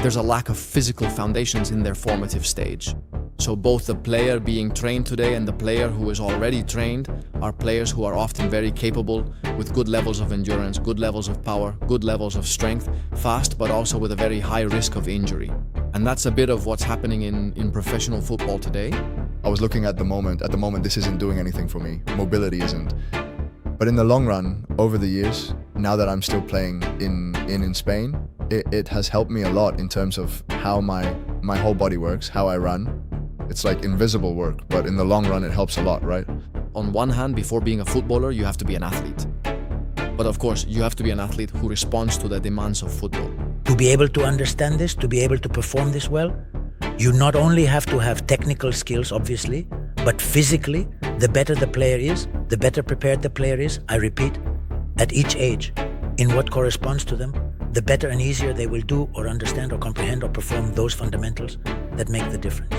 there's a lack of physical foundations in their formative stage. So both the player being trained today and the player who is already trained are players who are often very capable with good levels of endurance, good levels of power, good levels of strength, fast, but also with a very high risk of injury. And that's a bit of what's happening in professional football today. I was looking at the moment. At the moment, this isn't doing anything for me. Mobility isn't. But in the long run, over the years, now that I'm still playing in Spain, it has helped me a lot in terms of how my whole body works, how I run. It's like invisible work, but in the long run, it helps a lot, right? On one hand, before being a footballer, you have to be an athlete. But of course, you have to be an athlete who responds to the demands of football. To be able to understand this, to be able to perform this well, you not only have to have technical skills, obviously, but physically, the better the player is, the better prepared the player is, I repeat, at each age, in what corresponds to them, the better and easier they will do or understand or comprehend or perform those fundamentals that make the difference.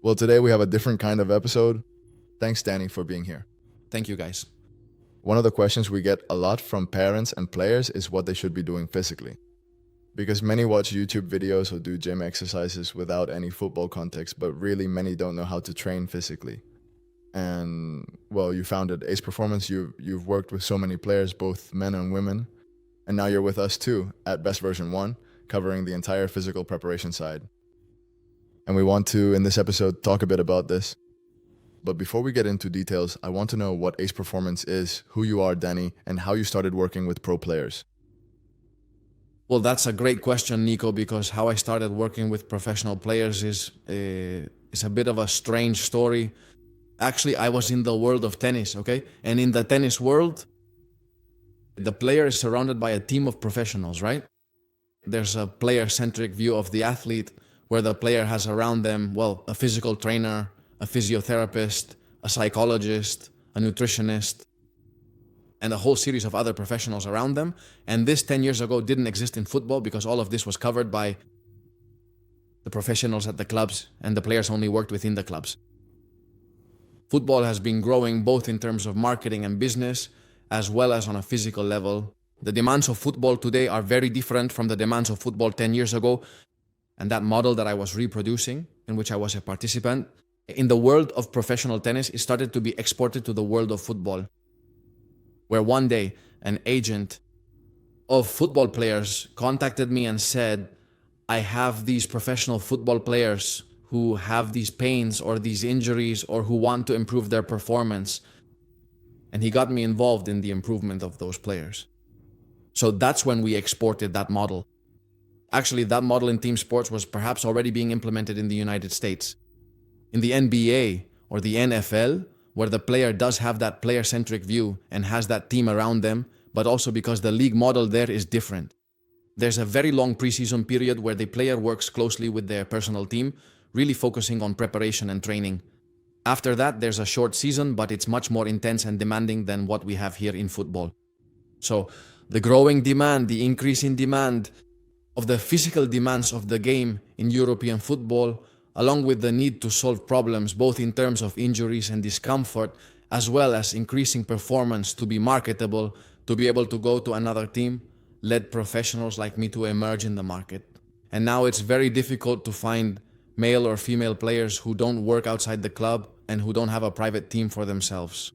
Well, today we have a different kind of episode. Thanks, Danny, for being here. Thank you, guys. One of the questions we get a lot from parents and players is what they should be doing physically. Because many watch YouTube videos or do gym exercises without any football context, but really many don't know how to train physically. And, well, you founded Ace Performance. You've worked with so many players, both men and women. And now you're with us too, at Best Version 1, covering the entire physical preparation side. And we want to, in this episode, talk a bit about this. But before we get into details, I want to know what Ace Performance is, who you are, Danny, and how you started working with pro players. Well, that's a great question, Nico, because how I started working with professional players is a bit of a strange story. Actually, I was in the world of tennis, okay? And in the tennis world, the player is surrounded by a team of professionals, right? There's a player-centric view of the athlete, where the player has around them, well, a physical trainer, a physiotherapist, a psychologist, a nutritionist, and a whole series of other professionals around them. And this 10 years ago didn't exist in football because all of this was covered by the professionals at the clubs and the players only worked within the clubs. Football has been growing both in terms of marketing and business, as well as on a physical level. The demands of football today are very different from the demands of football 10 years ago. And that model that I was reproducing, in which I was a participant, in the world of professional tennis, it started to be exported to the world of football, where one day an agent of football players contacted me and said, I have these professional football players who have these pains or these injuries or who want to improve their performance. And he got me involved in the improvement of those players. So that's when we exported that model. Actually, that model in team sports was perhaps already being implemented in the United States. In the NBA or the NFL, where the player does have that player-centric view and has that team around them, but also because the league model there is different. There's a very long preseason period where the player works closely with their personal team, really focusing on preparation and training. After that, there's a short season, but it's much more intense and demanding than what we have here in football. So the growing demand, the increase in demand of the physical demands of the game in European football, along with the need to solve problems both in terms of injuries and discomfort, as well as increasing performance to be marketable, to be able to go to another team, led professionals like me to emerge in the market. And now it's very difficult to find male or female players who don't work outside the club and who don't have a private team for themselves.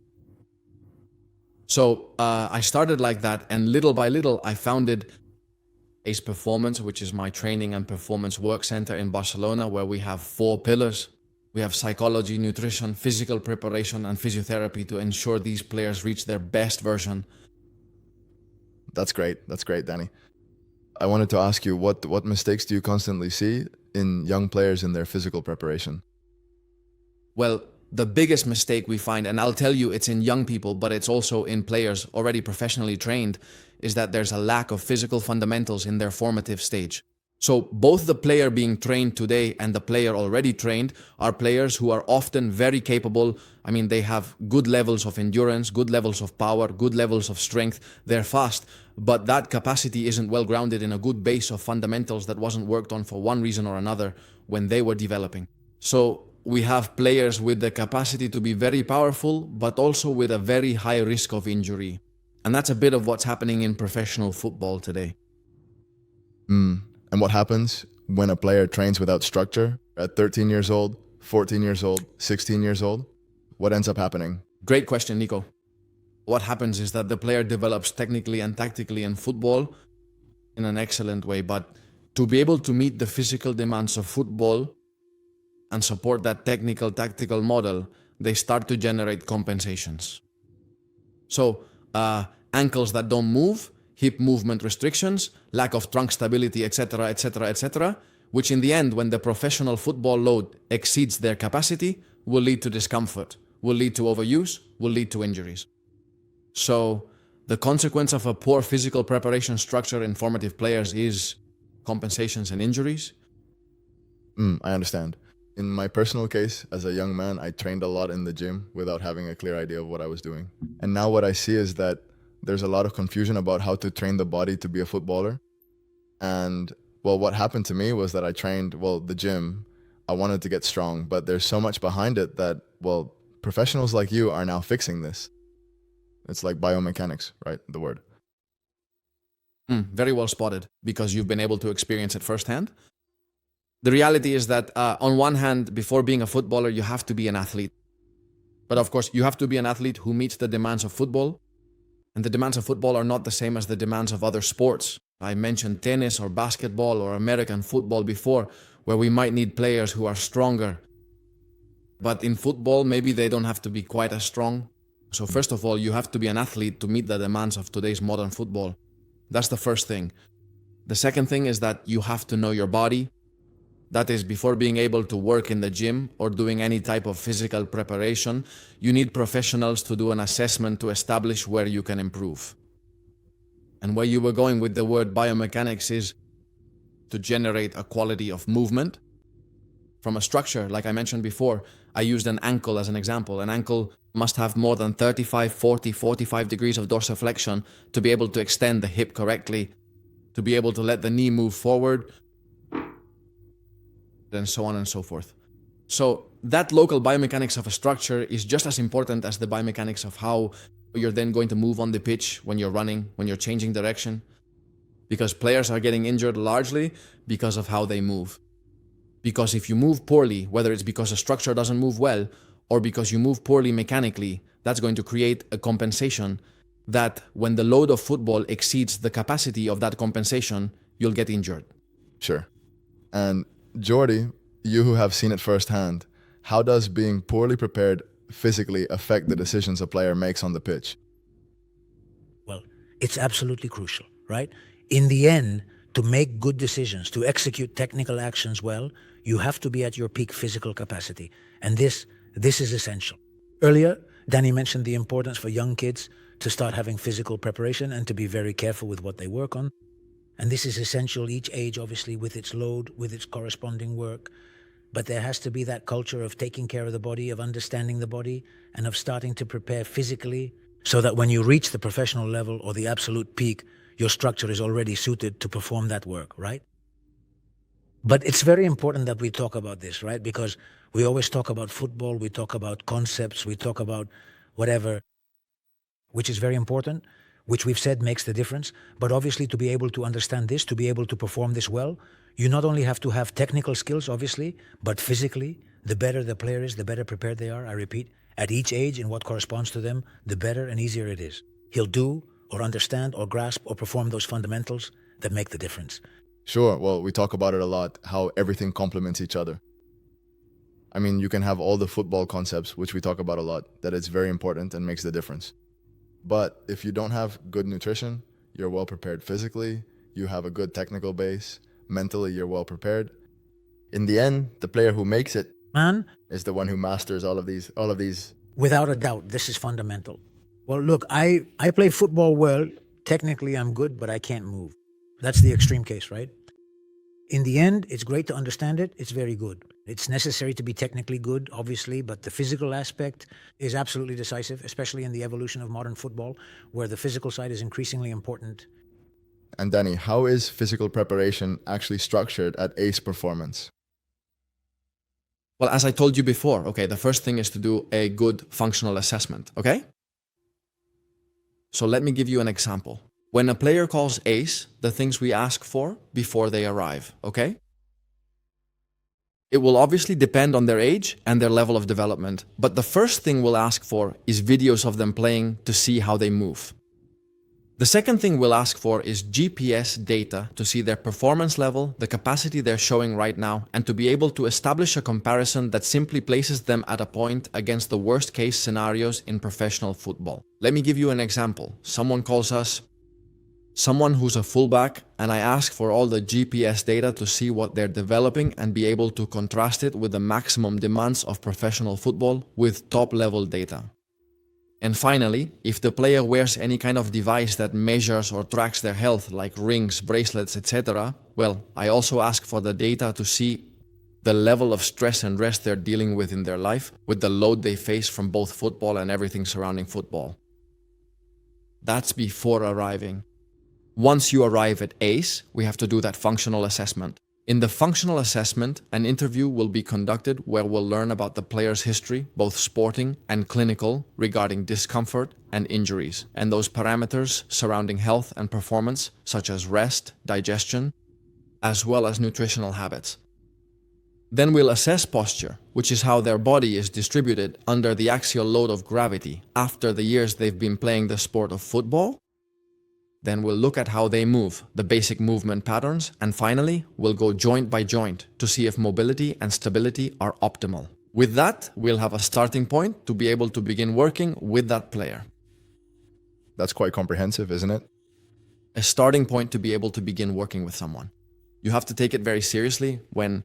So I started like that, and little by little I founded Ace Performance, which is my training and performance work center in Barcelona, where we have 4 pillars. We have psychology, nutrition, physical preparation, and physiotherapy to ensure these players reach their best version. That's great. That's great, Danny. I wanted to ask you, what mistakes do you constantly see in young players in their physical preparation? Well, the biggest mistake we find, and I'll tell you it's in young people, but it's also in players already professionally trained, is that there's a lack of physical fundamentals in their formative stage. So both the player being trained today and the player already trained are players who are often very capable. I mean, they have good levels of endurance, good levels of power, good levels of strength. They're fast, but that capacity isn't well grounded in a good base of fundamentals that wasn't worked on for one reason or another when they were developing. So we have players with the capacity to be very powerful, but also with a very high risk of injury. And that's a bit of what's happening in professional football today. And what happens when a player trains without structure at 13 years old, 14 years old, 16 years old? What ends up happening? Great question, Nico. What happens is that the player develops technically and tactically in football in an excellent way, but to be able to meet the physical demands of football and support that technical tactical model, they start to generate compensations. So ankles that don't move, hip movement restrictions, lack of trunk stability, etc., etc., etc., which in the end, when the professional football load exceeds their capacity, will lead to discomfort, will lead to overuse, will lead to injuries. So the consequence of a poor physical preparation structure in formative players is compensations and injuries. I understand. In my personal case, as a young man, I trained a lot in the gym without having a clear idea of what I was doing. And now what I see is that there's a lot of confusion about how to train the body to be a footballer. And well, what happened to me was that I trained, the gym. I wanted to get strong, but there's so much behind it that, professionals like you are now fixing this. It's like biomechanics, right? The word. Very well spotted, because you've been able to experience it firsthand. The reality is that on one hand, before being a footballer, you have to be an athlete. But of course, you have to be an athlete who meets the demands of football. And the demands of football are not the same as the demands of other sports. I mentioned tennis or basketball or American football before, where we might need players who are stronger. But in football, maybe they don't have to be quite as strong. So first of all, you have to be an athlete to meet the demands of today's modern football. That's the first thing. The second thing is that you have to know your body. That is, before being able to work in the gym or doing any type of physical preparation, you need professionals to do an assessment to establish where you can improve. And where you were going with the word biomechanics is to generate a quality of movement from a structure. Like I mentioned before, I used an ankle as an example. An ankle must have more than 35, 40, 45 degrees of dorsiflexion to be able to extend the hip correctly, to be able to let the knee move forward, and so on and so forth. So that local biomechanics of a structure is just as important as the biomechanics of how you're then going to move on the pitch when you're running, when you're changing direction. Because players are getting injured largely because of how they move. Because if you move poorly, whether it's because a structure doesn't move well or because you move poorly mechanically, that's going to create a compensation that when the load of football exceeds the capacity of that compensation, you'll get injured. Sure. And Jordi, you who have seen it firsthand, how does being poorly prepared physically affect the decisions a player makes on the pitch? Well, it's absolutely crucial, right? In the end, to make good decisions, to execute technical actions well, you have to be at your peak physical capacity. And this is essential. Earlier, Danny mentioned the importance for young kids to start having physical preparation and to be very careful with what they work on. And this is essential, each age, obviously, with its load, with its corresponding work. But there has to be that culture of taking care of the body, of understanding the body, and of starting to prepare physically so that when you reach the professional level or the absolute peak, your structure is already suited to perform that work, right? But it's very important that we talk about this, right? Because we always talk about football, we talk about concepts, we talk about whatever, which is very important, which we've said makes the difference. But obviously, to be able to understand this, to be able to perform this well, you not only have to have technical skills, obviously, but physically, the better the player is, the better prepared they are. I repeat, at each age and what corresponds to them, the better and easier it is. He'll do or understand or grasp or perform those fundamentals that make the difference. Sure. Well, we talk about it a lot, how everything complements each other. I mean, you can have all the football concepts, which we talk about a lot, that it's very important and makes the difference. But if you don't have good nutrition, you're well prepared physically, you have a good technical base, mentally you're well prepared. In the end, the player who makes it Man, is the one who masters all of these. without a doubt, this is fundamental. Well, look, I play football well. Technically, I'm good, but I can't move. That's the extreme case, right? In the end, it's great to understand it. It's very good. It's necessary to be technically good, obviously, but the physical aspect is absolutely decisive, especially in the evolution of modern football, where the physical side is increasingly important. And Danny, how is physical preparation actually structured at ACE Performance? Well, as I told you before, okay, the first thing is to do a good functional assessment, okay? So let me give you an example. When a player calls ACE, the things we ask for before they arrive, okay? It will obviously depend on their age and their level of development, but the first thing we'll ask for is videos of them playing to see how they move. The second thing we'll ask for is GPS data to see their performance level, the capacity they're showing right now, and to be able to establish a comparison that simply places them at a point against the worst case scenarios in professional football. Let me give you an example. Someone calls us someone who's a fullback, and I ask for all the GPS data to see what they're developing and be able to contrast it with the maximum demands of professional football with top-level data. And finally, if the player wears any kind of device that measures or tracks their health, like rings, bracelets, etc., well, I also ask for the data to see the level of stress and rest they're dealing with in their life, with the load they face from both football and everything surrounding football. That's before arriving. Once you arrive at ACE, we have to do that functional assessment. In the functional assessment, an interview will be conducted where we'll learn about the player's history, both sporting and clinical, regarding discomfort and injuries, and those parameters surrounding health and performance, such as rest, digestion, as well as nutritional habits. Then we'll assess posture, which is how their body is distributed under the axial load of gravity after the years they've been playing the sport of football. Then we'll look at how they move, the basic movement patterns, and finally, we'll go joint by joint to see if mobility and stability are optimal. With that, we'll have a starting point to be able to begin working with that player. That's quite comprehensive, isn't it? A starting point to be able to begin working with someone. You have to take it very seriously when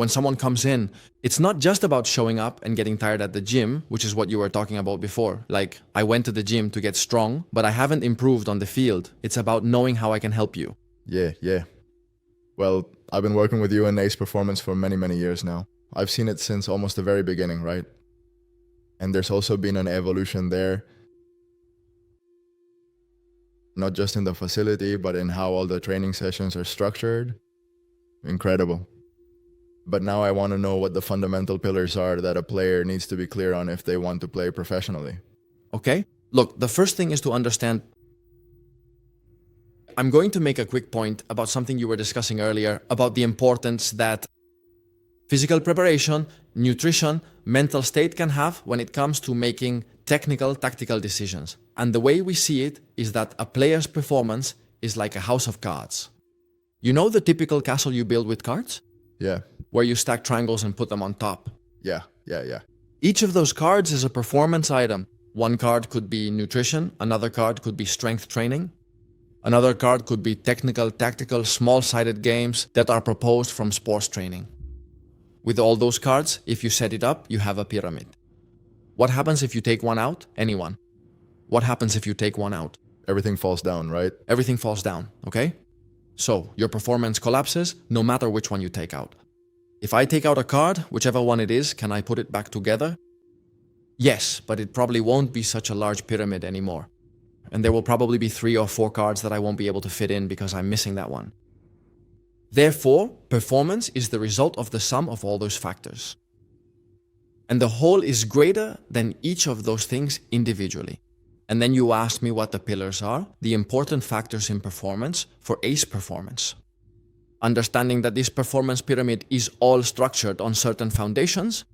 someone comes in. It's not just about showing up and getting tired at the gym, which is what you were talking about before. Like, I went to the gym to get strong, but I haven't improved on the field. It's about knowing how I can help you. Yeah. Well, I've been working with you in ACE Performance for many, many years now. I've seen it since almost the very beginning, right? And there's also been an evolution there, not just in the facility, but in how all the training sessions are structured. Incredible. But now I want to know what the fundamental pillars are that a player needs to be clear on if they want to play professionally. Okay? Look, the first thing is to understand. I'm going to make a quick point about something you were discussing earlier about the importance that physical preparation, nutrition, mental state can have when it comes to making technical, tactical decisions. And the way we see it is that a player's performance is like a house of cards. You know the typical castle you build with cards? Yeah. Where you stack triangles and put them on top. Yeah. Each of those cards is a performance item. One card could be nutrition, another card could be strength training, another card could be technical, tactical, small-sided games that are proposed from sports training. With all those cards, if you set it up, you have a pyramid. What happens if you take one out? Anyone. What happens if you take one out? Everything falls down, right? Everything falls down, okay? So, your performance collapses no matter which one you take out. If I take out a card, whichever one it is, can I put it back together? Yes, but it probably won't be such a large pyramid anymore. And there will probably be 3 or 4 cards that I won't be able to fit in because I'm missing that one. Therefore, performance is the result of the sum of all those factors. And the whole is greater than each of those things individually. And then you asked me what the pillars are, the important factors in performance for ACE performance. Understanding that this performance pyramid is all structured on certain foundations,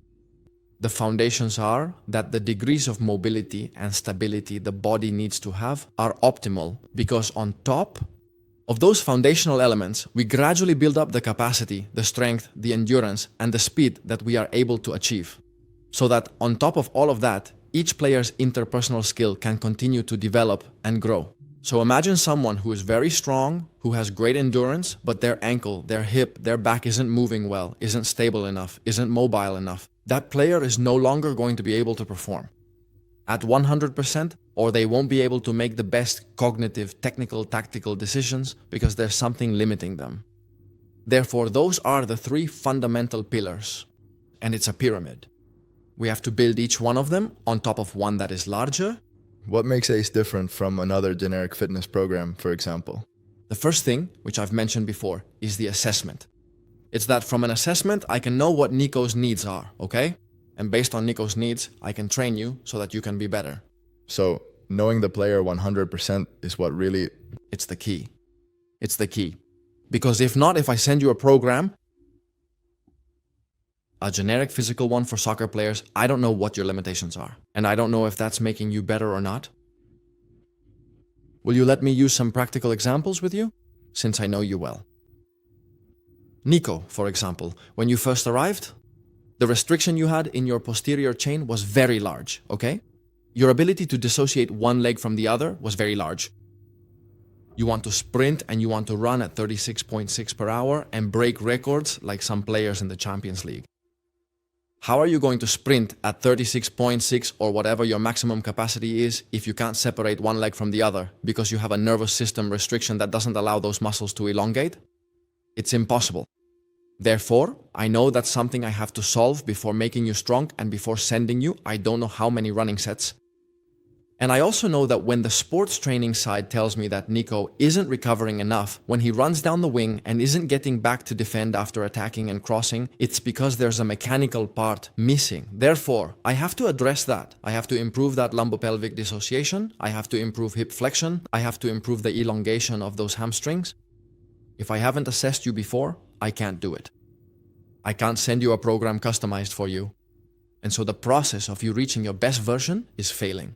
the foundations are that the degrees of mobility and stability the body needs to have are optimal, because on top Of those foundational elements, we gradually build up the capacity, the strength, the endurance, and the speed that we are able to achieve. So that on top of all of that, each player's interpersonal skill can continue to develop and grow. So imagine someone who is very strong, who has great endurance, but their ankle, their hip, their back isn't moving well, isn't stable enough, isn't mobile enough. That player is no longer going to be able to perform at 100%, or they won't be able to make the best cognitive, technical, tactical decisions because there's something limiting them. Therefore, those are the three fundamental pillars, and it's a pyramid. We have to build each one of them on top of one that is larger. What makes ACE different from another generic fitness program, for example? The first thing, which I've mentioned before, is the assessment. It's that from an assessment, I can know what Nico's needs are, okay? And based on Nico's needs, I can train you so that you can be better. So, knowing the player 100% is what really... It's the key. It's the key. Because if not, if I send you a program, a generic physical one for soccer players, I don't know what your limitations are. And I don't know if that's making you better or not. Will you let me use some practical examples with you, since I know you well? Nico, for example, when you first arrived, the restriction you had in your posterior chain was very large, okay? Your ability to dissociate one leg from the other was very large. You want to sprint and you want to run at 36.6 per hour and break records like some players in the Champions League. How are you going to sprint at 36.6 or whatever your maximum capacity is if you can't separate one leg from the other because you have a nervous system restriction that doesn't allow those muscles to elongate? It's impossible. Therefore, I know that's something I have to solve before making you strong and before sending you I don't know how many running sets. And I also know that when the sports training side tells me that Nico isn't recovering enough, when he runs down the wing and isn't getting back to defend after attacking and crossing, it's because there's a mechanical part missing. Therefore, I have to address that. I have to improve that lumbopelvic dissociation. I have to improve hip flexion. I have to improve the elongation of those hamstrings. If I haven't assessed you before, I can't do it. I can't send you a program customized for you. And so the process of you reaching your best version is failing.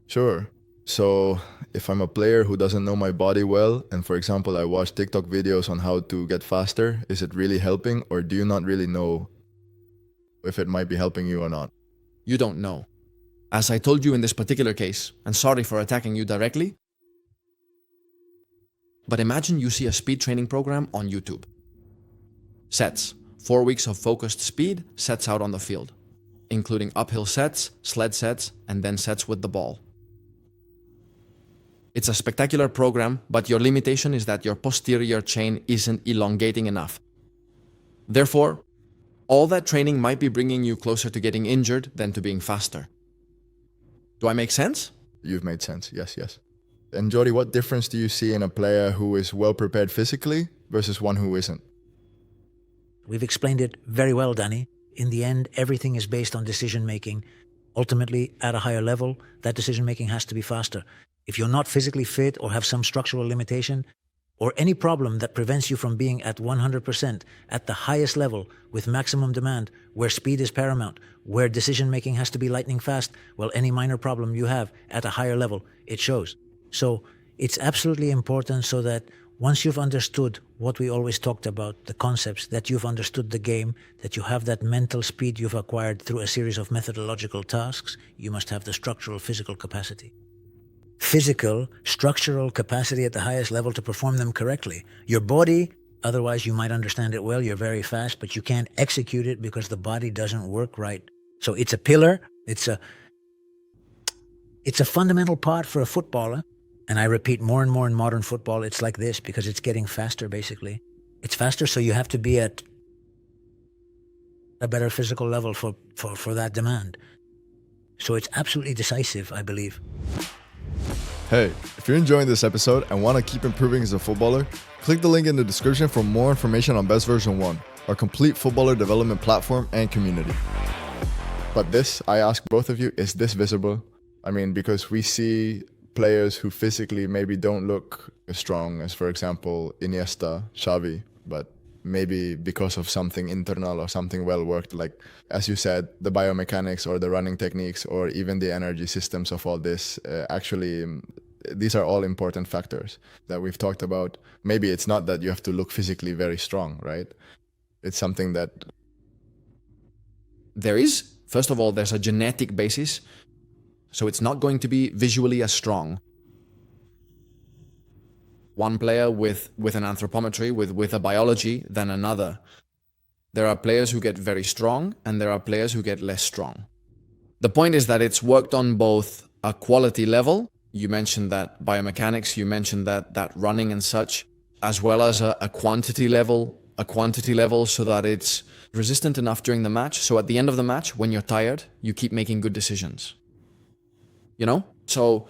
Sure. So, if I'm a player who doesn't know my body well, and for example, I watch TikTok videos on how to get faster, is it really helping, or do you not really know if it might be helping you or not? You don't know. As I told you in this particular case, and sorry for attacking you directly, but imagine you see a speed training program on YouTube. Sets, 4 weeks of focused speed, sets out on the field, including uphill sets, sled sets, and then sets with the ball. It's a spectacular program, but your limitation is that your posterior chain isn't elongating enough. Therefore, all that training might be bringing you closer to getting injured than to being faster. Do I make sense? You've made sense, yes. And Jordi, what difference do you see in a player who is well prepared physically versus one who isn't? We've explained it very well, Danny. In the end, everything is based on decision-making. Ultimately, at a higher level, that decision-making has to be faster. If you're not physically fit or have some structural limitation, or any problem that prevents you from being at 100% at the highest level with maximum demand, where speed is paramount, where decision-making has to be lightning fast, well, any minor problem you have at a higher level, it shows. So it's absolutely important so that once you've understood what we always talked about, the concepts, that you've understood the game, that you have that mental speed you've acquired through a series of methodological tasks, you must have the structural physical capacity. Physical, structural capacity at the highest level to perform them correctly. Your body, otherwise you might understand it well, you're very fast, but you can't execute it because the body doesn't work right. So it's a pillar, it's a fundamental part for a footballer. And I repeat, more and more in modern football, it's like this because it's getting faster, basically. It's faster, so you have to be at a better physical level for that demand. So it's absolutely decisive, I believe. Hey, if you're enjoying this episode and want to keep improving as a footballer, click the link in the description for more information on Best Version 1, our complete footballer development platform and community. But this, I ask both of you, is this visible? I mean, because we see players who physically maybe don't look as strong as, for example, Iniesta, Xavi, but maybe because of something internal or something well worked, like, as you said, the biomechanics or the running techniques or even the energy systems of all this actually these are all important factors that we've talked about. Maybe it's not that you have to look physically very strong, right? It's something that... There is, first of all, there's a genetic basis. So it's not going to be visually as strong. One player with an anthropometry, with a biology, than another. There are players who get very strong, and there are players who get less strong. The point is that it's worked on both a quality level, you mentioned that biomechanics, you mentioned that running and such, as well as a quantity level, so that it's resistant enough during the match. So at the end of the match, when you're tired, you keep making good decisions. You know? So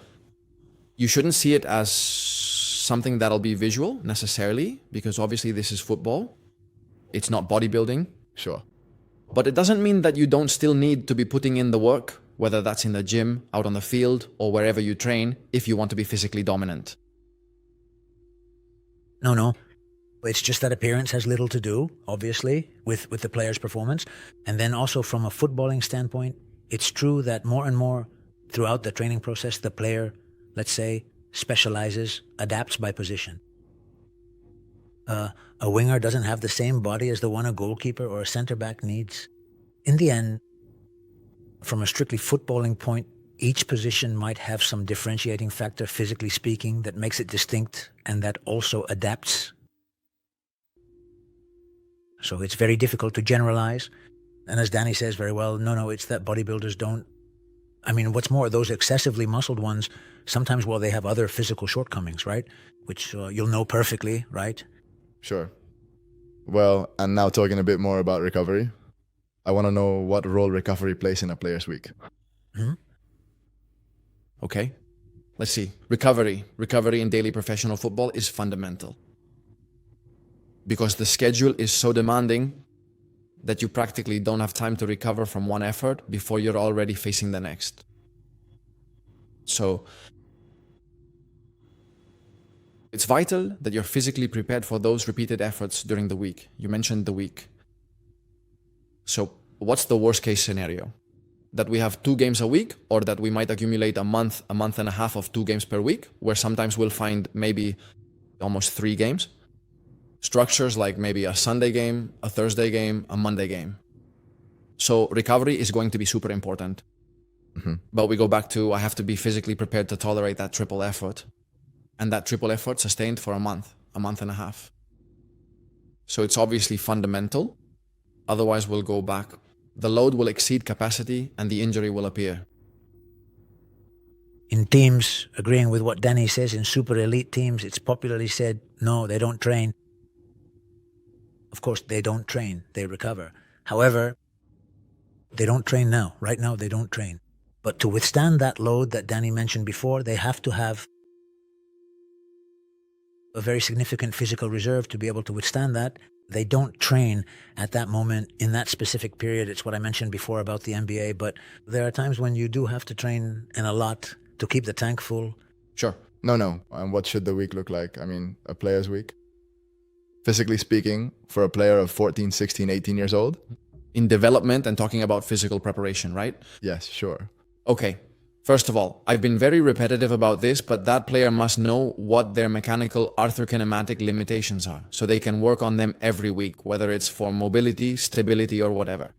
you shouldn't see it as something that'll be visual necessarily, because obviously this is football. It's not bodybuilding. Sure. But it doesn't mean that you don't still need to be putting in the work, whether that's in the gym, out on the field, or wherever you train, if you want to be physically dominant. No. It's just that appearance has little to do, obviously, with the player's performance. And then also from a footballing standpoint, it's true that more and more throughout the training process, the player, let's say, specializes, adapts by position. A winger doesn't have the same body as the one a goalkeeper or a center back needs. In the end, from a strictly footballing point, each position might have some differentiating factor, physically speaking, that makes it distinct and that also adapts. So it's very difficult to generalize. And as Danny says very well, no, it's that bodybuilders don't. I mean, what's more, those excessively muscled ones, sometimes, well, they have other physical shortcomings, right? Which you'll know perfectly, right? Sure. Well, and now talking a bit more about recovery, I want to know what role recovery plays in a player's week. Mm-hmm. Okay, let's see. Recovery in daily professional football is fundamental. Because the schedule is so demanding that you practically don't have time to recover from one effort before you're already facing the next. So it's vital that you're physically prepared for those repeated efforts during the week. You mentioned the week. So what's the worst case scenario? That we have 2 games a week, or that we might accumulate a month and a half of 2 games per week, where sometimes we'll find maybe almost 3 games. Structures like maybe a Sunday game, a Thursday game, a Monday game. So recovery is going to be super important. Mm-hmm. But we go back to, I have to be physically prepared to tolerate that triple effort. And that triple effort sustained for a month and a half. So it's obviously fundamental. Otherwise, we'll go back. The load will exceed capacity and the injury will appear. In teams, agreeing with what Danny says, in super elite teams, it's popularly said, no, they don't train. Of course, they don't train, they recover. However, they don't train now. Right now, they don't train. But to withstand that load that Danny mentioned before, they have to have a very significant physical reserve to be able to withstand that. They don't train at that moment in that specific period. It's what I mentioned before about the NBA, but there are times when you do have to train, and a lot, to keep the tank full. Sure. No. And what should the week look like? I mean, a player's week? Physically speaking, for a player of 14, 16, 18 years old? In development and talking about physical preparation, right? Yes, sure. Okay. First of all, I've been very repetitive about this, but that player must know what their mechanical arthrokinematic limitations are, so they can work on them every week, whether it's for mobility, stability, or whatever.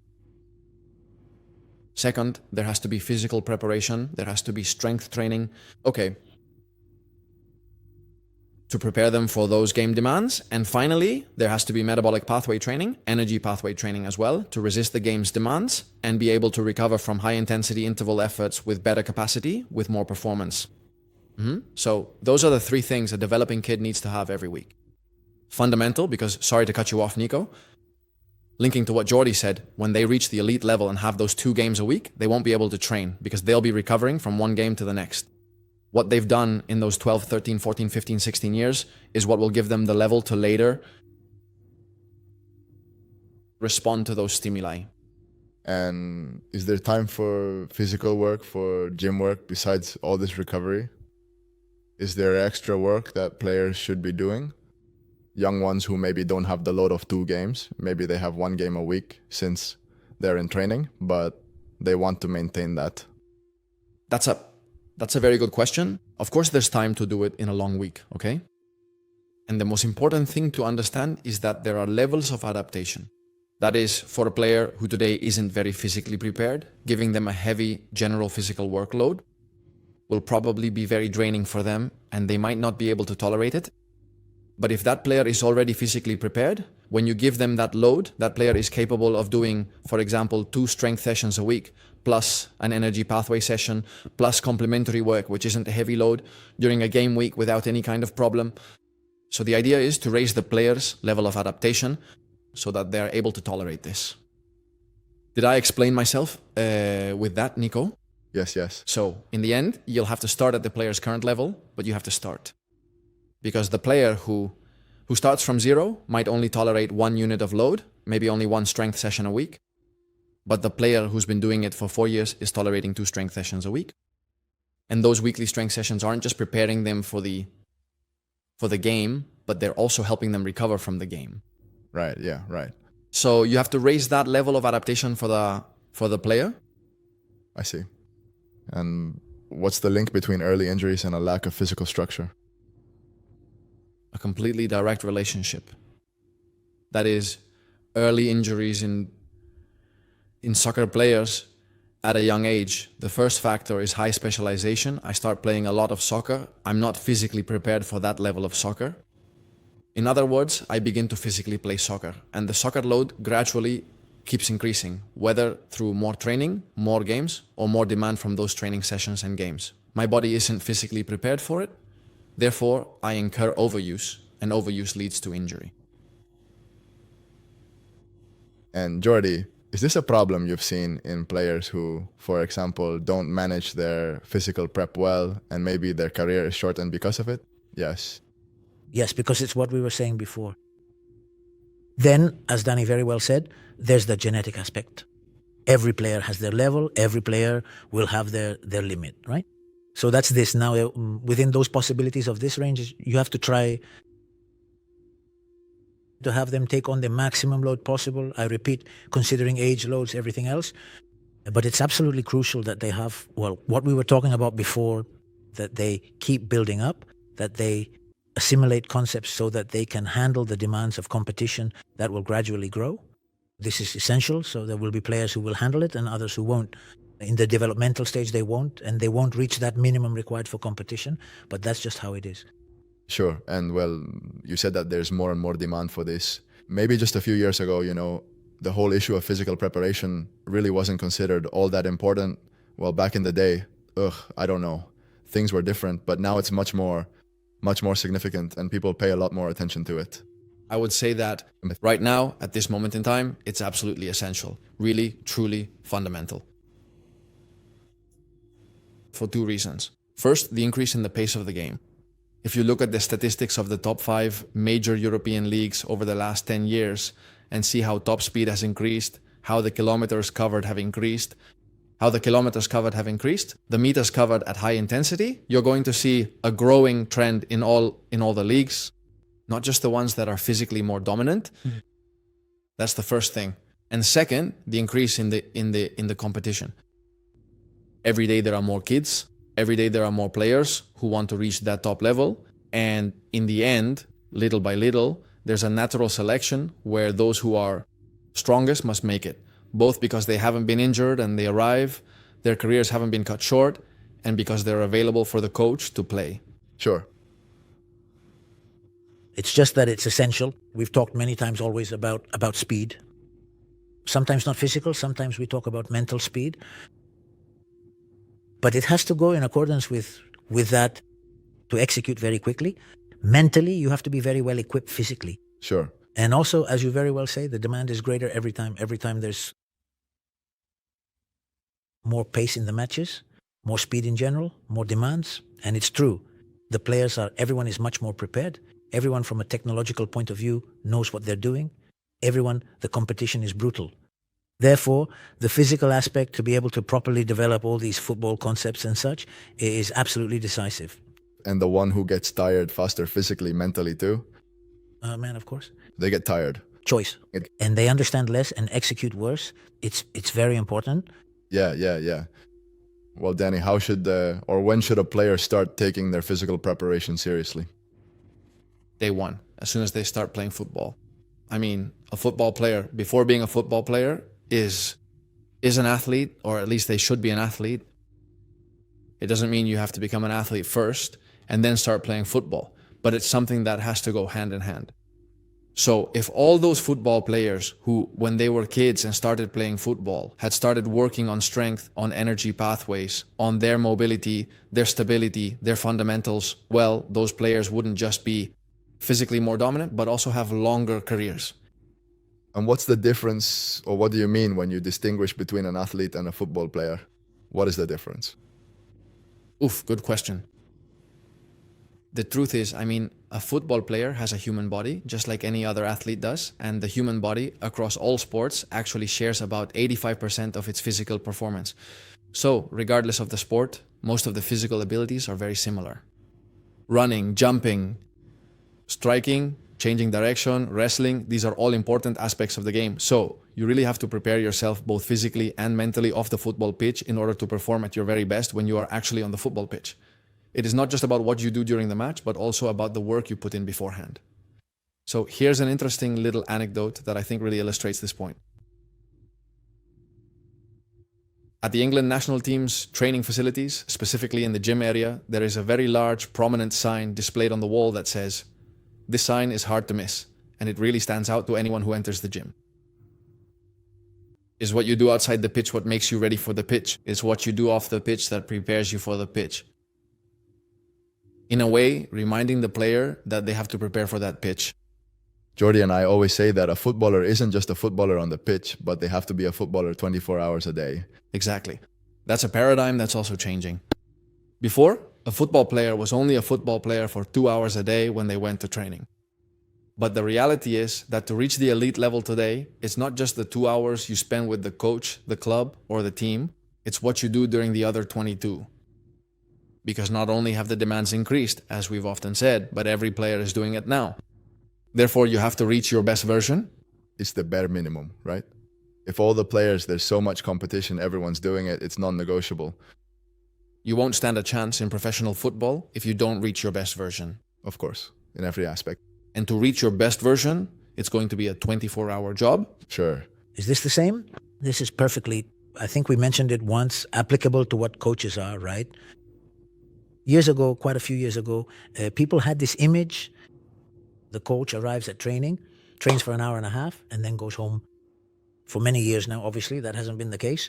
Second, there has to be physical preparation, there has to be strength training. Okay. To prepare them for those game demands. And finally, there has to be metabolic pathway training, energy pathway training as well, to resist the game's demands and be able to recover from high-intensity interval efforts with better capacity, with more performance. So those are the 3 things a developing kid needs to have every week. Fundamental, because, sorry to cut you off, Nico, linking to what Jordi said, when they reach the elite level and have those 2 games a week, they won't be able to train because they'll be recovering from one game to the next. What they've done in those 12, 13, 14, 15, 16 years is what will give them the level to later respond to those stimuli. And is there time for physical work, for gym work, besides all this recovery? Is there extra work that players should be doing? Young ones who maybe don't have the load of 2 games, maybe they have 1 game a week since they're in training, but they want to maintain that. That's a very good question. Of course, there's time to do it in a long week, okay? And the most important thing to understand is that there are levels of adaptation. That is, for a player who today isn't very physically prepared, giving them a heavy general physical workload will probably be very draining for them and they might not be able to tolerate it. But if that player is already physically prepared, when you give them that load, that player is capable of doing, for example, 2 strength sessions a week, plus an energy pathway session, plus complementary work, which isn't a heavy load, during a game week without any kind of problem. So the idea is to raise the player's level of adaptation so that they're able to tolerate this. Did I explain myself with that, Nico? Yes, yes. So in the end, you'll have to start at the player's current level, but you have to start. Because the player who starts from 0 might only tolerate 1 unit of load, maybe only 1 strength session a week. But the player who's been doing it for 4 years is tolerating 2 strength sessions a week. And those weekly strength sessions aren't just preparing them for the game, but they're also helping them recover from the game. Right, yeah, right. So you have to raise that level of adaptation for the player. I see. And what's the link between early injuries and a lack of physical structure? A completely direct relationship. That is, early injuries in soccer players at a young age. The first factor is high specialization. I start playing a lot of soccer. I'm not physically prepared for that level of soccer. In other words, I begin to physically play soccer, and the soccer load gradually keeps increasing, whether through more training, more games, or more demand from those training sessions and games. My body isn't physically prepared for it. Therefore, I incur overuse, and overuse leads to injury. And Jordi, is this a problem you've seen in players who, for example, don't manage their physical prep well and maybe their career is shortened because of it? Yes. Yes, because it's what we were saying before. Then, as Danny very well said, there's the genetic aspect. Every player has their level, every player will have their limit, right? So that's this. Now, within those possibilities of this range, you have to try to have them take on the maximum load possible. I repeat, considering age, loads, everything else. But it's absolutely crucial that they have, well, what we were talking about before, that they keep building up, that they assimilate concepts so that they can handle the demands of competition that will gradually grow. This is essential, so there will be players who will handle it and others who won't. In the developmental stage, they won't, and they won't reach that minimum required for competition, but that's just how it is. Sure. And well, you said that there's more and more demand for this. Maybe just a few years ago, the whole issue of physical preparation really wasn't considered all that important. Well, back in the day, I don't know. Things were different, but now it's much more significant and people pay a lot more attention to it. I would say that right now, at this moment in time, it's absolutely essential. Really, truly fundamental. For 2 reasons. First, the increase in the pace of the game. If you look at the statistics of the top 5 major European leagues over the last 10 years and see how top speed has increased, how the kilometers covered have increased, the meters covered at high intensity, you're going to see a growing trend in all the leagues, not just the ones that are physically more dominant. Mm-hmm. That's the first thing. And second, the increase in the competition. Every day there are more kids. Every day there are more players who want to reach that top level. And in the end, little by little, there's a natural selection where those who are strongest must make it, both because they haven't been injured and they arrive, their careers haven't been cut short, and because they're available for the coach to play. Sure. It's just that it's essential. We've talked many times always about speed. Sometimes not physical, sometimes we talk about mental speed. But it has to go in accordance with that to execute very quickly. Mentally, you have to be very well equipped physically. Sure. And also, as you very well say, the demand is greater every time. Every time there's more pace in the matches, more speed in general, more demands. And it's true. Everyone is much more prepared. Everyone from a technological point of view knows what they're doing. The competition is brutal. Therefore, the physical aspect to be able to properly develop all these football concepts and such is absolutely decisive. And the one who gets tired faster physically, mentally too? Man, of course. They get tired. Choice. And they understand less and execute worse. It's very important. Yeah. Well, Danny, how should or when should a player start taking their physical preparation seriously? Day one, as soon as they start playing football. I mean, a football player, before being a football player, is an athlete, or at least they should be an athlete. It doesn't mean you have to become an athlete first and then start playing football, but it's something that has to go hand in hand. So if all those football players who, when they were kids and started playing football, had started working on strength, on energy pathways, on their mobility, their stability, their fundamentals, well, those players wouldn't just be physically more dominant, but also have longer careers. And what's the difference, or what do you mean when you distinguish between an athlete and a football player? What is the difference? Oof, good question. The truth is, I mean, a football player has a human body, just like any other athlete does, and the human body across all sports actually shares about 85% of its physical performance. So, regardless of the sport, most of the physical abilities are very similar. Running, jumping, striking, changing direction, wrestling, these are all important aspects of the game. So, you really have to prepare yourself both physically and mentally off the football pitch in order to perform at your very best when you are actually on the football pitch. It is not just about what you do during the match, but also about the work you put in beforehand. So here's an interesting little anecdote that I think really illustrates this point. At the England national team's training facilities, specifically in the gym area, there is a very large, prominent sign displayed on the wall that says, "This sign is hard to miss, and it really stands out to anyone who enters the gym." Is what you do outside the pitch what makes you ready for the pitch? Is what you do off the pitch that prepares you for the pitch? In a way, reminding the player that they have to prepare for that pitch. Jordi and I always say that a footballer isn't just a footballer on the pitch, but they have to be a footballer 24 hours a day. Exactly. That's a paradigm that's also changing. Before, a football player was only a football player for 2 hours a day when they went to training. But the reality is that to reach the elite level today, it's not just the 2 hours you spend with the coach, the club, or the team, it's what you do during the other 22. Because not only have the demands increased, as we've often said, but every player is doing it now. Therefore, you have to reach your best version. It's the bare minimum, right? If all the players, there's so much competition, everyone's doing it, it's non-negotiable. You won't stand a chance in professional football if you don't reach your best version. Of course, in every aspect. And to reach your best version, it's going to be a 24-hour job. Sure. Is this the same? This is perfectly, I think we mentioned it once, applicable to what coaches are, right? Years ago, quite a few years ago, people had this image. The coach arrives at training, trains for an hour and a half, and then goes home. For many years now, obviously, that hasn't been the case.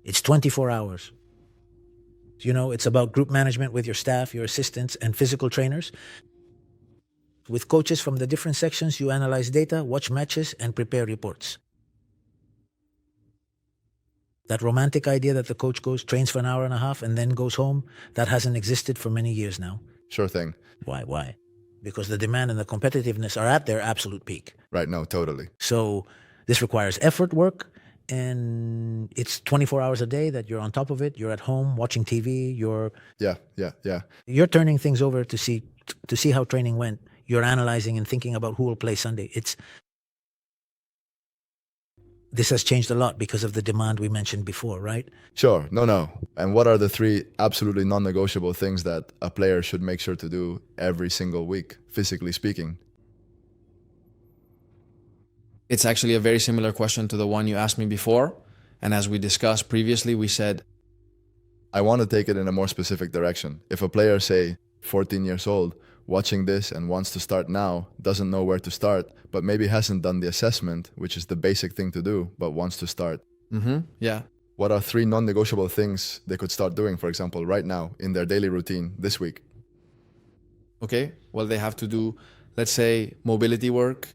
It's 24 hours. You know, it's about group management with your staff, your assistants, and physical trainers. With coaches from the different sections, you analyze data, watch matches, and prepare reports. That romantic idea that the coach goes, trains for an hour and a half, and then goes home, that hasn't existed for many years now. Sure thing. Why? Because the demand and the competitiveness are at their absolute peak. Right, no, totally. So this requires effort, work, and it's 24 hours a day that you're on top of it. You're at home watching TV. You're turning things over to see how training went. You're analyzing and thinking about who will play Sunday. This has changed a lot because of the demand we mentioned before, right? Sure, no. And what are the 3 absolutely non-negotiable things that a player should make sure to do every single week, physically speaking? It's actually a very similar question to the one you asked me before. And as we discussed previously, we said, I want to take it in a more specific direction. If a player, say, 14 years old, watching this and wants to start now, doesn't know where to start, but maybe hasn't done the assessment, which is the basic thing to do, but wants to start. Yeah. What are 3 non-negotiable things they could start doing, for example, right now in their daily routine this week? Okay, well, they have to do, let's say, mobility work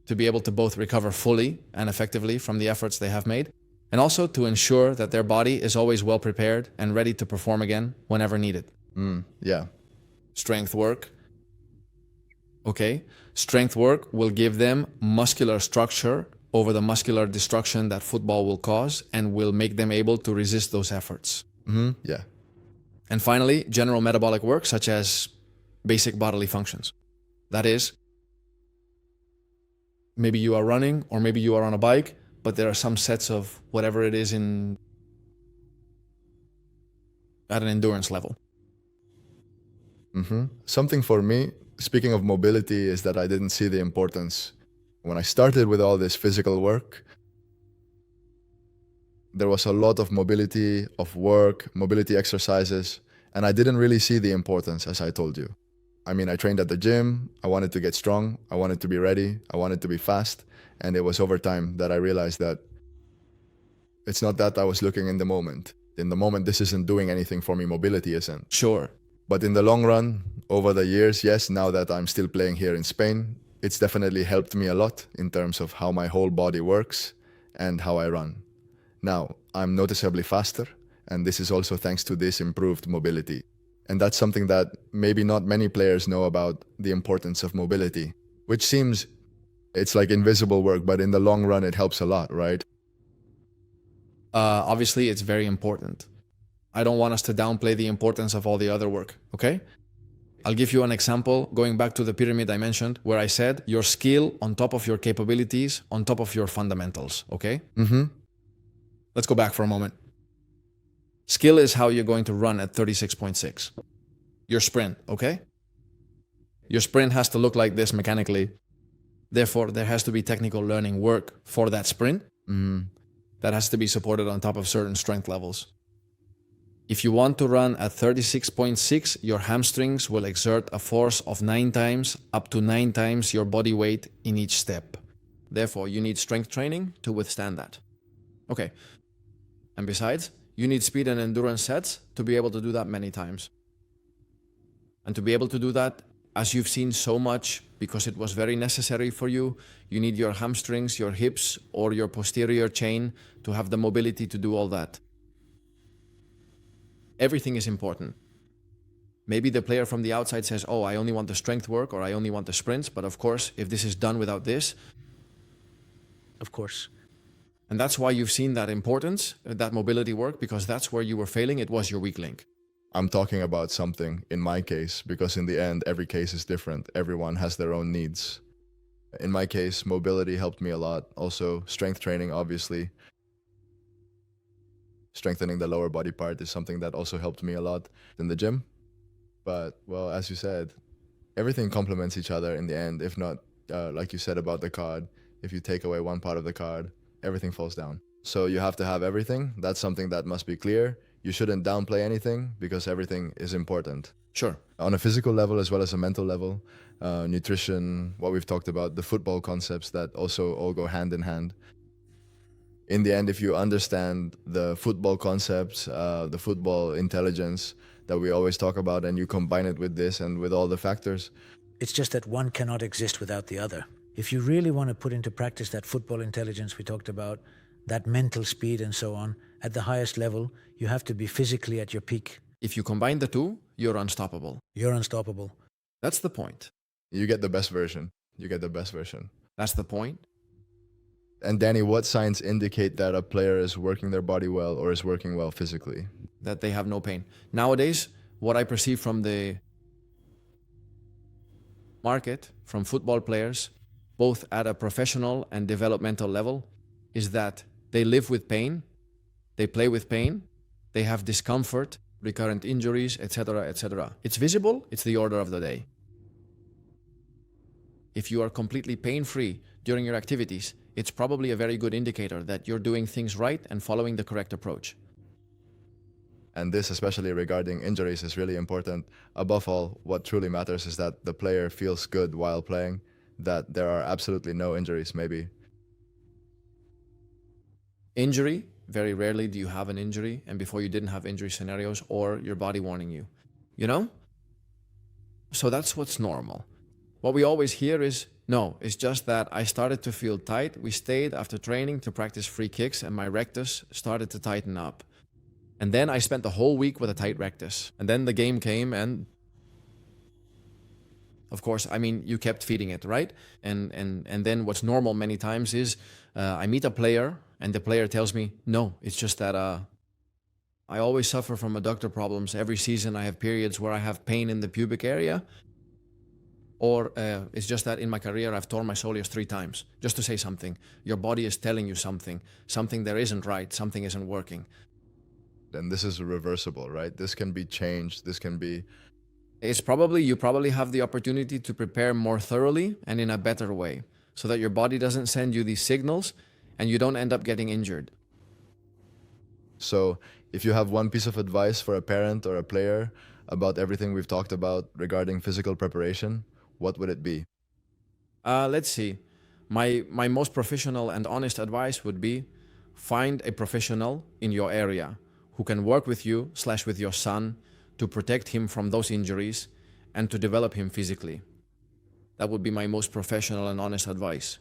to be able to both recover fully and effectively from the efforts they have made, and also to ensure that their body is always well prepared and ready to perform again whenever needed. Yeah. Strength work. Okay, strength work will give them muscular structure over the muscular destruction that football will cause and will make them able to resist those efforts. Yeah. And finally, general metabolic work such as basic bodily functions. That is, maybe you are running or maybe you are on a bike, but there are some sets of whatever it is at an endurance level. Something for me, speaking of mobility, is that I didn't see the importance. When I started with all this physical work, there was a lot of mobility of work, mobility exercises, and I didn't really see the importance, as I told you. I mean, I trained at the gym, I wanted to get strong, I wanted to be ready, I wanted to be fast, and it was over time that I realized that it's not that I was looking in the moment. In the moment, this isn't doing anything for me, mobility isn't. Sure. But in the long run, over the years, yes, now that I'm still playing here in Spain, it's definitely helped me a lot in terms of how my whole body works and how I run. Now, I'm noticeably faster, and this is also thanks to this improved mobility. And that's something that maybe not many players know about, the importance of mobility, which seems it's like invisible work, but in the long run, it helps a lot, right? Obviously, it's very important. I don't want us to downplay the importance of all the other work, okay? I'll give you an example, going back to the pyramid I mentioned, where I said your skill on top of your capabilities, on top of your fundamentals, okay? Let's go back for a moment. Skill is how you're going to run at 36.6. Your sprint, okay? Your sprint has to look like this mechanically. Therefore, there has to be technical learning work for that sprint. That has to be supported on top of certain strength levels. If you want to run at 36.6, your hamstrings will exert a force of 9 times, up to 9 times your body weight in each step. Therefore, you need strength training to withstand that. Okay. And besides, you need speed and endurance sets to be able to do that many times. And to be able to do that, as you've seen so much, because it was very necessary for you, you need your hamstrings, your hips, or your posterior chain to have the mobility to do all that. Everything is important. Maybe the player from the outside says, oh, I only want the strength work, or I only want the sprints. But of course, if this is done without this, Of course. and that's why you've seen that importance, that mobility work, because that's where you were failing. It was your weak link. I'm talking about something in my case, because in the end, every case is different. Everyone has their own needs. In my case, mobility helped me a lot. Also, strength training, obviously. Strengthening the lower body part is something that also helped me a lot in the gym. But, well, as you said, everything complements each other in the end. If not, like you said about the card, if you take away one part of the card, everything falls down. So you have to have everything. That's something that must be clear. You shouldn't downplay anything because everything is important. Sure. On a physical level as well as a mental level, nutrition, what we've talked about, the football concepts that also all go hand in hand. In the end, if you understand the football concepts, the football intelligence that we always talk about, and you combine it with this and with all the factors. It's just that one cannot exist without the other. If you really want to put into practice that football intelligence we talked about, that mental speed and so on, at the highest level, you have to be physically at your peak. If you combine the two, you're unstoppable. You're unstoppable. That's the point. You get the best version. You get the best version. That's the point. And Danny, what signs indicate that a player is working their body well or is working well physically? That they have no pain. Nowadays, what I perceive from the market, from football players, both at a professional and developmental level, is that they live with pain, they play with pain, they have discomfort, recurrent injuries, etc., etc. It's visible, it's the order of the day. If you are completely pain-free during your activities, it's probably a very good indicator that you're doing things right and following the correct approach. And this, especially regarding injuries, is really important. Above all, what truly matters is that the player feels good while playing, that there are absolutely no injuries, maybe. Injury, very rarely do you have an injury, and before you didn't have injury scenarios or your body warning you. You know? So that's what's normal. What we always hear is, no, it's just that I started to feel tight. We stayed after training to practice free kicks and my rectus started to tighten up. And then I spent the whole week with a tight rectus. And then the game came and, of course, I mean, you kept feeding it, right? And then what's normal many times is I meet a player and the player tells me, no, it's just that I always suffer from adductor problems. Every season I have periods where I have pain in the pubic area. Or it's just that in my career, I've torn my soleus 3 times, just to say something. Your body is telling you something there isn't right, something isn't working. And this is reversible, right? This can be changed. This can be... You probably have the opportunity to prepare more thoroughly and in a better way, so that your body doesn't send you these signals and you don't end up getting injured. So if you have one piece of advice for a parent or a player about everything we've talked about regarding physical preparation, what would it be? Let's see. My most professional and honest advice would be find a professional in your area who can work with you / with your son to protect him from those injuries and to develop him physically. That would be my most professional and honest advice.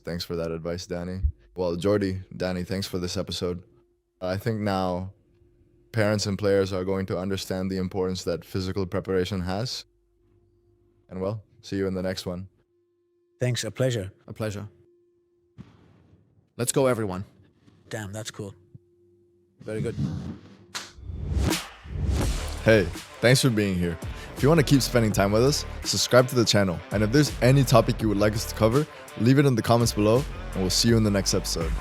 Thanks for that advice, Danny. Well, Jordi, Danny, thanks for this episode. I think now parents and players are going to understand the importance that physical preparation has. And well, see you in the next one. Thanks, a pleasure. A pleasure. Let's go, everyone. Damn, that's cool. Very good. Hey, thanks for being here. If you want to keep spending time with us, subscribe to the channel. And if there's any topic you would like us to cover, leave it in the comments below, and we'll see you in the next episode.